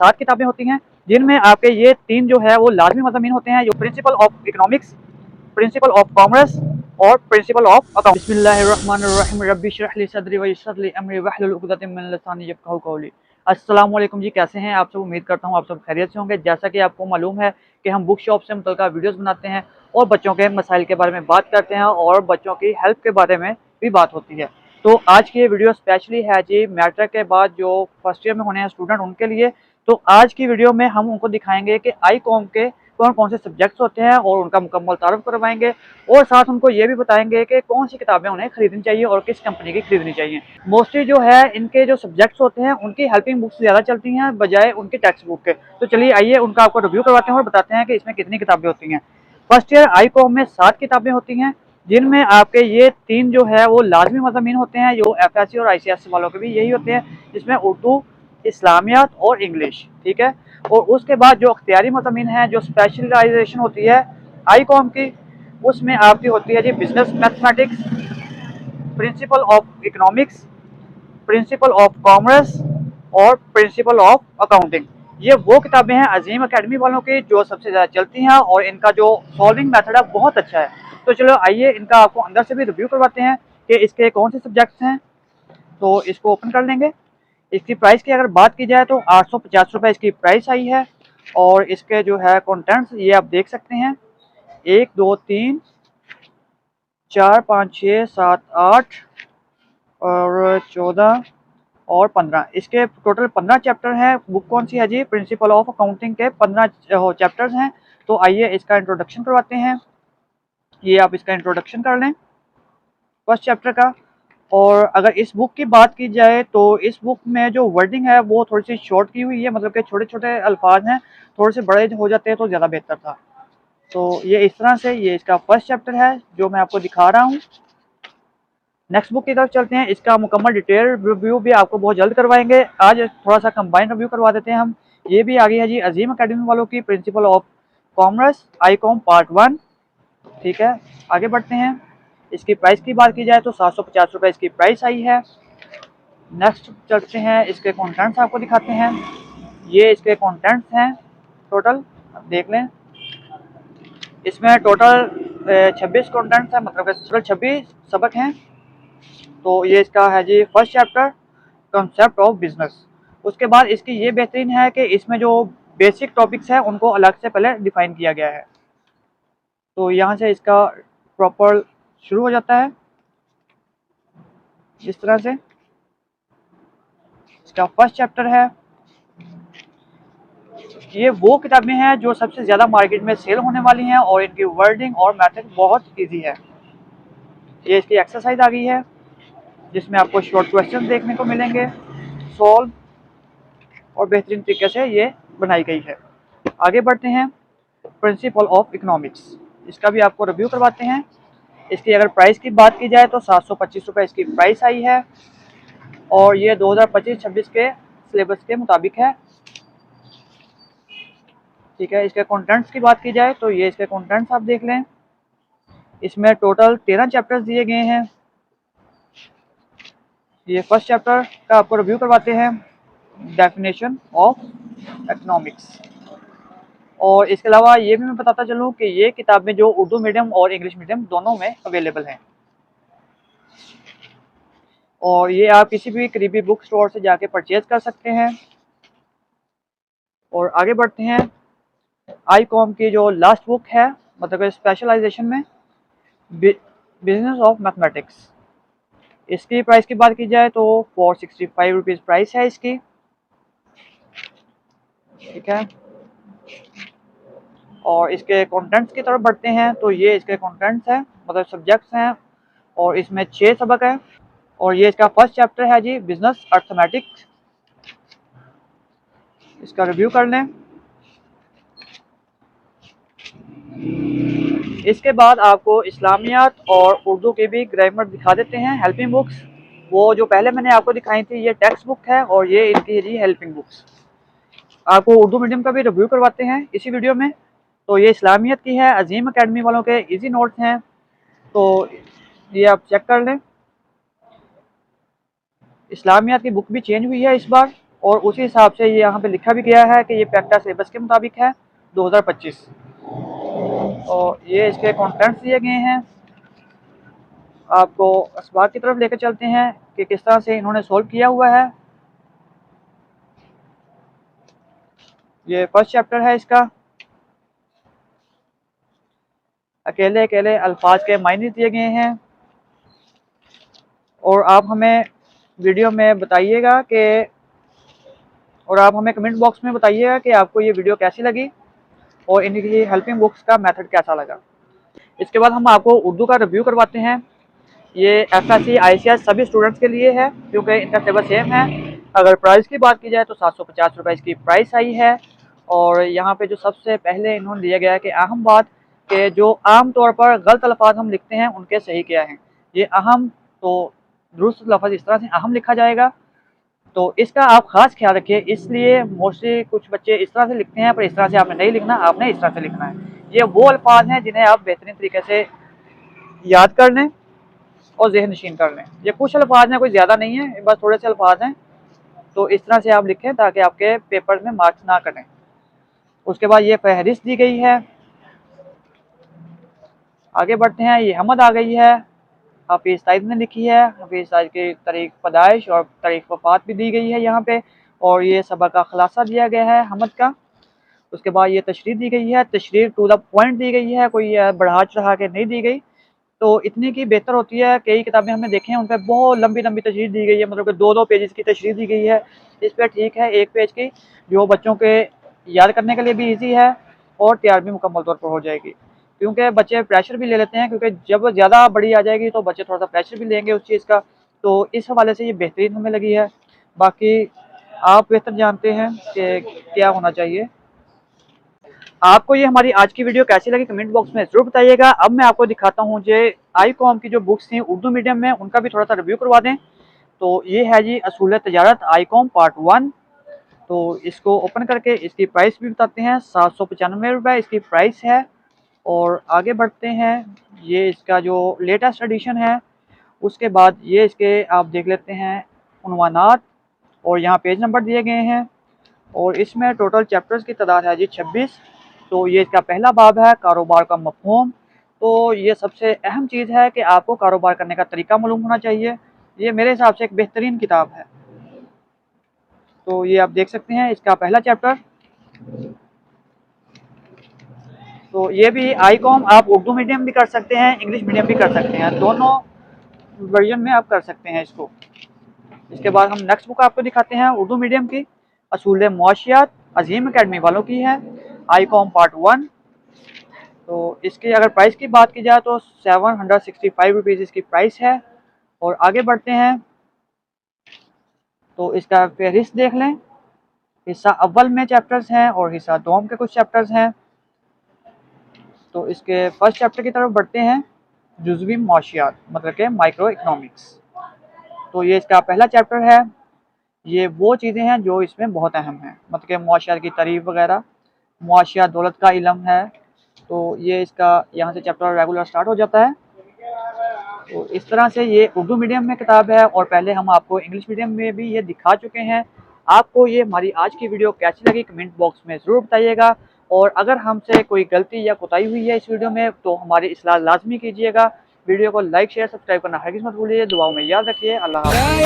7 किताबें होती हैं, जिनमें आपके ये 3 जो है वो लाजमी मज़ामीन होते हैं, जो principal of economics, principle of commerce और प्रिंसिपल ऑफ अकाउंट। बिस्मिल्लाहिर्रहमानिर्रहीम, रब्बि इश्रह ली सदरी व यस्सिर ली अमरी वहलुल उक़दतम मिन लिसानी यफ़क़हू क़ौली। अस्सलाम वालेकुम जी, कैसे हैं आप सब? उम्मीद करता हूँ आप सब खैरियत से होंगे। जैसा कि आपको मालूम है कि हम बुक शॉप से मुतल्लिक़ वीडियोज़ बनाते हैं और बच्चों के मसाइल के बारे में बात करते हैं और बच्चों की हेल्प के बारे में भी बात होती है। तो आज की ये वीडियो स्पेशली है जी मैट्रिक के बाद जो फर्स्ट ईयर में होने हैं स्टूडेंट, उनके लिए। तो आज की वीडियो में हम उनको दिखाएंगे कि आई कॉम के कौन कौन से सब्जेक्ट्स होते हैं और उनका मुकम्मल तारुफ करवाएंगे, और साथ उनको ये भी बताएंगे कि कौन सी किताबें उन्हें खरीदनी चाहिए और किस कंपनी की खरीदनी चाहिए। मोस्टली जो है इनके जो सब्जेक्ट्स होते हैं उनकी हेल्पिंग बुक्स ज़्यादा चलती हैं बजाय उनकी टेक्स्ट बुक के। तो चलिए आइए उनका आपको रिव्यू करवाते हैं और बताते हैं कि इसमें कितनी किताबें होती हैं। फर्स्ट ईयर आई कॉम में 7 किताबें होती हैं, जिनमें आपके ये 3 जो है वो लाजमी मज़ामीन होते हैं, जो FSC और ICSE वालों के भी यही होते हैं, जिसमें उर्दू, इस्लामियात और इंग्लिश, ठीक है। और उसके बाद जो अख्तियारी मज़ामीन हैं, जो स्पेशलाइजेशन होती है आई कॉम की, उसमें आपकी होती है जी business mathematics, principle of economics, principle of commerce और प्रिंसिपल ऑफ अकाउंटिंग। ये वो किताबें हैं अजीम एकेडमी वालों की जो सबसे ज़्यादा चलती हैं और इनका जो सॉल्विंग मेथड है बहुत अच्छा है। तो चलो आइए इनका आपको अंदर से भी रिव्यू करवाते हैं कि इसके कौन से सब्जेक्ट्स हैं। तो इसको ओपन कर लेंगे। इसकी प्राइस की अगर बात की जाए तो 850 रुपये इसकी प्राइस आई है। और इसके जो है कंटेंट्स ये आप देख सकते हैं, 1 2 3 4 5 6 7 8 और 14 और 15, इसके टोटल 15 चैप्टर हैं। बुक कौन सी है जी? प्रिंसिपल ऑफ अकाउंटिंग के 15 चैप्टर्स हैं। तो आइए इसका इंट्रोडक्शन करवाते हैं। ये आप इसका इंट्रोडक्शन कर लें फर्स्ट चैप्टर का। और अगर इस बुक की बात की जाए तो इस बुक में जो वर्डिंग है वो थोड़ी सी शॉर्ट की हुई है, मतलब कि छोटे छोटे अल्फाज हैं, थोड़े से बड़े हो जाते हैं तो ज़्यादा बेहतर था। तो ये इस तरह से ये इसका फर्स्ट चैप्टर है जो मैं आपको दिखा रहा हूँ। नेक्स्ट बुक की तरफ चलते हैं। इसका मुकम्मल डिटेल रिव्यू भी आपको बहुत जल्द करवाएंगे। आज थोड़ा सा कंबाइंड रिव्यू करवा देते हैं हम। ये भी आ गई है जी अजीम एकेडमी वालों की, principal of commerce I com part 1, ठीक है। आगे बढ़ते हैं। इसकी प्राइस की बात की जाए तो 750 रुपये इसकी प्राइस आई है। नेक्स्ट चलते हैं, इसके कंटेंट्स आपको दिखाते हैं। ये इसके कंटेंट्स हैं टोटल, आप देख लें। इसमें टोटल 26 कंटेंट्स हैं, मतलब टोटल 26 सबक हैं। तो ये इसका है जी first chapter, concept of business. उसके बाद इसकी ये बेहतरीन है कि इसमें जो बेसिक टॉपिक्स हैं उनको अलग से पहले डिफाइन किया गया है। तो यहाँ से इसका प्रॉपर शुरू हो जाता है इस तरह से। इसका फर्स्ट चैप्टर है। ये वो किताबें हैं जो सबसे ज़्यादा मार्केट में सेल होने वाली हैं और इनकी वर्डिंग और मेथड बहुत ईजी है। ये इसकी एक्सरसाइज आ गई है जिसमें आपको शॉर्ट क्वेश्चन देखने को मिलेंगे, सॉल्व और बेहतरीन तरीके से ये बनाई गई है। आगे बढ़ते हैं। प्रिंसिपल ऑफ इकोनॉमिक्स, इसका भी आपको रिव्यू करवाते हैं। इसकी अगर प्राइस की बात की जाए तो 725 रुपये इसकी प्राइस आई है और ये 2025-26 के सिलेबस के मुताबिक है, ठीक है। इसके कंटेंट्स की बात की जाए तो ये इसके कंटेंट्स आप देख लें। इसमें टोटल 13 चैप्टर्स दिए गए हैं। ये फर्स्ट चैप्टर का आपको रिव्यू करवाते हैं, डेफिनेशन ऑफ इकोनॉमिक्स। और इसके अलावा ये भी मैं बताता चलूँ कि ये किताबें जो उर्दू मीडियम और इंग्लिश मीडियम दोनों में अवेलेबल हैं। और ये आप किसी भी करीबी बुक स्टोर से जाके परचेज कर सकते हैं। और आगे बढ़ते हैं। आई कॉम की जो लास्ट बुक है, मतलब स्पेशलाइजेशन में, बिजनेस ऑफ मैथमेटिक्स, इसकी प्राइस की बात की जाए तो 465 रुपीज़ प्राइस है इसकी, ठीक है। और इसके कंटेंट्स की तरफ बढ़ते हैं तो ये इसके कंटेंट्स हैं, मतलब सब्जेक्ट्स हैं, और इसमें 6 सबक हैं। और ये इसका फर्स्ट चैप्टर है जी बिजनेस अर्थमेटिक्स। इसका रिव्यू कर लें। इसके बाद आपको इस्लामियात और उर्दू की भी ग्रामर दिखा देते हैं, हेल्पिंग बुक्स। वो जो पहले मैंने आपको दिखाई थी ये टेक्स्ट बुक है और ये इनकी है जी हेल्पिंग बुक्स। आपको उर्दू मीडियम का भी रिव्यू करवाते हैं इसी वीडियो में। तो ये इस्लामियत की है, अजीम एकेडमी वालों के इजी नोट्स हैं, तो ये आप चेक कर लें। इस्लामियत की बुक भी चेंज हुई है इस बार, और उसी हिसाब से ये यहाँ पे लिखा भी गया है कि ये पैक्टा सिलेबस के मुताबिक है 2025। और ये इसके कंटेंट्स दिए गए हैं। आपको इस बात की तरफ लेकर चलते हैं कि किस तरह से इन्होंने सोल्व किया हुआ है। ये फर्स्ट चैप्टर है इसका। अकेले अकेले अल्फाज के मायने दिए गए हैं। और आप हमें वीडियो में बताइएगा कि और आप हमें कमेंट बॉक्स में बताइएगा कि आपको ये वीडियो कैसी लगी और इनकी हेल्पिंग बुक्स का मेथड कैसा लगा। इसके बाद हम आपको उर्दू का रिव्यू करवाते हैं। ये एफएससी आईसीएस सभी स्टूडेंट्स के लिए है क्योंकि इनका सिलेबस सेम है। अगर प्राइस की बात की जाए तो 750 रुपये इसकी प्राइस आई है। और यहाँ पे जो सबसे पहले इन्होंने दिया गया है कि अहम बात कि जो आम तौर पर गलत अल्फाज हम लिखते हैं उनके सही क्या हैं। ये अहम तो दुरुस्त लफ्ज़ इस तरह से अहम लिखा जाएगा, तो इसका आप खास ख्याल रखिए। इसलिए मोस्टली कुछ बच्चे इस तरह से लिखते हैं, पर इस तरह से आपने नहीं लिखना, आपने इस तरह से लिखना है। ये वो अल्फाज हैं जिन्हें आप बेहतरीन तरीके से याद कर लें और जहन नशीन कर लें। ये कुछ अल्फाज हैं, कोई ज़्यादा नहीं है, बस थोड़े से अल्फाज हैं, तो इस तरह से आप लिखें ताकि आपके पेपर में मार्क्स ना कटें। उसके बाद ये फहरिस्त दी गई है। आगे बढ़ते हैं। ये हमद आ गई है, हाफिज़ सईद ने लिखी है। हाफिज़ सईद की तारीख पैदाइश और तारीख वफ़ात भी दी गई है यहाँ पे। और ये सबक का खुलासा दिया गया है हमद का। उसके बाद ये तशरीह दी गई है, तशरीह टू द पॉइंट दी गई है, कोई बढ़ा चढ़ा के नहीं दी गई, तो इतनी की बेहतर होती है। कई किताबें हमने देखे हैं उन पर बहुत लंबी लंबी तशरीह दी गई है, मतलब कि 2-2 पेजेस की तशरीह दी गई है। इस पर ठीक है 1 पेज की, जो बच्चों के याद करने के लिए भी ईजी है और तैयार भी मुकम्मल तौर पर हो जाएगी। क्योंकि बच्चे प्रेशर भी ले लेते हैं, क्योंकि जब ज़्यादा बड़ी आ जाएगी तो बच्चे थोड़ा सा प्रेशर भी लेंगे उस चीज़ का, तो इस हवाले से ये बेहतरीन हमें लगी है। बाकी आप बेहतर जानते हैं कि क्या होना चाहिए। आपको ये हमारी आज की वीडियो कैसी लगी कमेंट बॉक्स में ज़रूर बताइएगा। अब मैं आपको दिखाता हूँ जो आईकॉम की जो बुक्स थी उर्दू मीडियम में, उनका भी थोड़ा सा रिव्यू करवा दें। तो ये है जी असूल तजारत आईकॉम पार्ट 1। तो इसको ओपन करके इसकी प्राइस भी बताते हैं। 795 रुपये इसकी प्राइस है। और आगे बढ़ते हैं। ये इसका जो लेटेस्ट एडिशन है, उसके बाद ये इसके आप देख लेते हैं उन्वानात और यहाँ पेज नंबर दिए गए हैं। और इसमें टोटल चैप्टर्स की तादाद है जी 26। तो ये इसका पहला बाब है कारोबार का मफ़हूम। तो ये सबसे अहम चीज़ है कि आपको कारोबार करने का तरीका मालूम होना चाहिए। ये मेरे हिसाब से एक बेहतरीन किताब है। तो ये आप देख सकते हैं इसका पहला चैप्टर। तो ये भी आईकॉम आप उर्दू मीडियम भी कर सकते हैं, इंग्लिश मीडियम भी कर सकते हैं, दोनों वर्जन में आप कर सकते हैं इसको। इसके बाद हम नेक्स्ट बुक आपको दिखाते हैं उर्दू मीडियम की, असूल मुआशियात अजीम एकेडमी वालों की है, आईकॉम पार्ट 1। तो इसकी अगर प्राइस की बात की जाए तो 765 रुपीज़ इसकी प्राइस है। और आगे बढ़ते हैं। तो इसका फहरिस्त देख लें। हिस्सा अव्वल में चैप्टर्स हैं और हिस्सा दोम के कुछ चैप्टर्स हैं। तो इसके फर्स्ट चैप्टर की तरफ बढ़ते हैं, जुज़वी मुआशियात मतलब के माइक्रो इकनॉमिक्स। तो ये इसका पहला चैप्टर है। ये वो चीज़ें हैं जो इसमें बहुत अहम हैं, मतलब के मुआशियात की तारीफ वगैरह, मुआशियात दौलत का इल्म है। तो ये इसका यहाँ से चैप्टर रेगुलर स्टार्ट हो जाता है। तो इस तरह से ये उर्दू मीडियम में किताब है और पहले हम आपको इंग्लिश मीडियम में भी ये दिखा चुके हैं। आपको ये हमारी आज की वीडियो कैसी लगी कमेंट बॉक्स में ज़रूर बताइएगा। और अगर हमसे कोई गलती या कोताही हुई है इस वीडियो में तो हमारी इस्लाह लाजमी कीजिएगा। वीडियो को लाइक शेयर सब्सक्राइब करना हरगिज़ मत भूलिए। दुआओं में याद रखिए। अल्लाह हाफ़िज़।